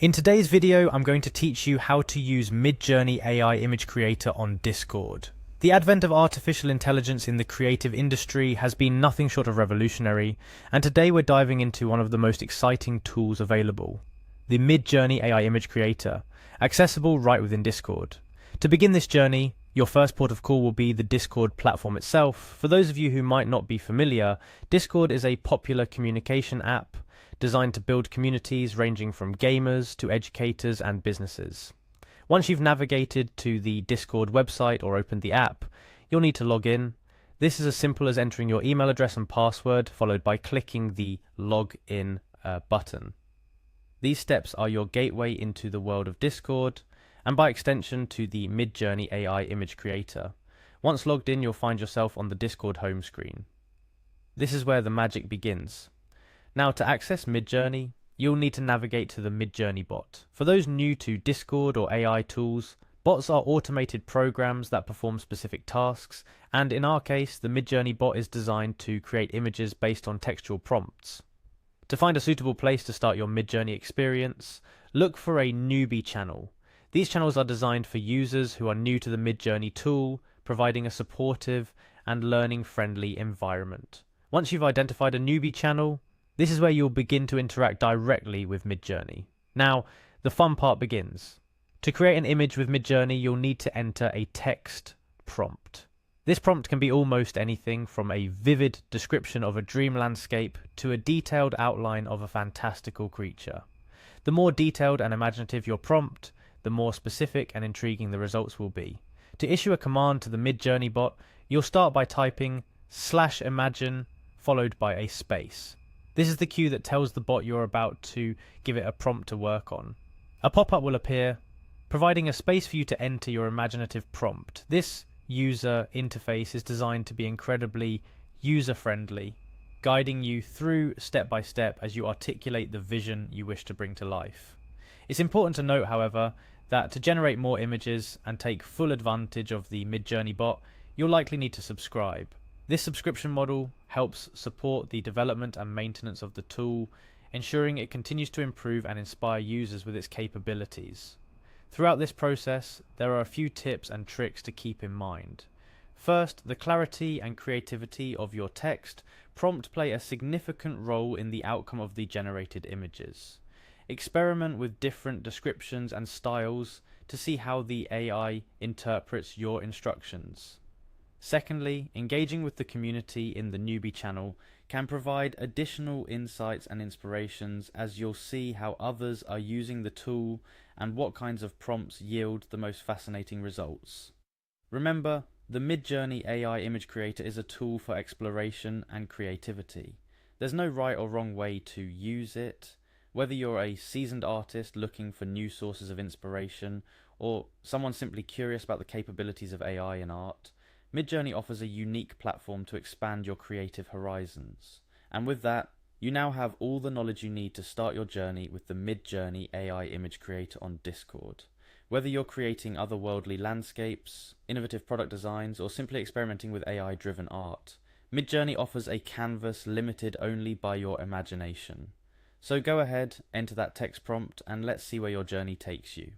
In today's video, I'm going to teach you how to use Midjourney AI image creator on Discord. The advent of artificial intelligence in the creative industry has been nothing short of revolutionary, and today we're diving into one of the most exciting tools available, the Midjourney AI image creator, accessible right within Discord. To begin this journey, your first port of call will be the Discord platform itself. For those of you who might not be familiar, Discord is a popular communication app designed to build communities ranging from gamers to educators and businesses. Once you've navigated to the Discord website or opened the app, you'll need to log in. This is as simple as entering your email address and password, followed by clicking the Log In button. These steps are your gateway into the world of Discord, and by extension to the Midjourney AI image creator. Once logged in, you'll find yourself on the Discord home screen. This is where the magic begins. Now, to access Midjourney, you'll need to navigate to the Midjourney bot. For those new to Discord or AI tools, bots are automated programs that perform specific tasks, and in our case, the Midjourney bot is designed to create images based on textual prompts. To find a suitable place to start your Midjourney experience, look for a newbie channel. These channels are designed for users who are new to the Midjourney tool, providing a supportive and learning-friendly environment. Once you've identified a newbie channel, this is where you'll begin to interact directly with Midjourney. Now, the fun part begins. To create an image with Midjourney, you'll need to enter a text prompt. This prompt can be almost anything from a vivid description of a dream landscape to a detailed outline of a fantastical creature. The more detailed and imaginative your prompt, the more specific and intriguing the results will be. To issue a command to the Midjourney bot, you'll start by typing /imagine followed by a space. This is the cue that tells the bot you're about to give it a prompt to work on. A pop-up will appear, providing a space for you to enter your imaginative prompt. This user interface is designed to be incredibly user-friendly, guiding you through step by step as you articulate the vision you wish to bring to life. It's important to note, however, that to generate more images and take full advantage of the Midjourney bot, you'll likely need to subscribe. This subscription model helps support the development and maintenance of the tool, ensuring it continues to improve and inspire users with its capabilities. Throughout this process, there are a few tips and tricks to keep in mind. First, the clarity and creativity of your text prompt play a significant role in the outcome of the generated images. Experiment with different descriptions and styles to see how the AI interprets your instructions. Secondly, engaging with the community in the newbie channel can provide additional insights and inspirations, as you'll see how others are using the tool and what kinds of prompts yield the most fascinating results. Remember, the Midjourney AI image creator is a tool for exploration and creativity. There's no right or wrong way to use it. Whether you're a seasoned artist looking for new sources of inspiration, or someone simply curious about the capabilities of AI in art, Midjourney offers a unique platform to expand your creative horizons. And with that, you now have all the knowledge you need to start your journey with the Midjourney AI image creator on Discord. Whether you're creating otherworldly landscapes, innovative product designs, or simply experimenting with AI-driven art, Midjourney offers a canvas limited only by your imagination. So go ahead, enter that text prompt, and let's see where your journey takes you.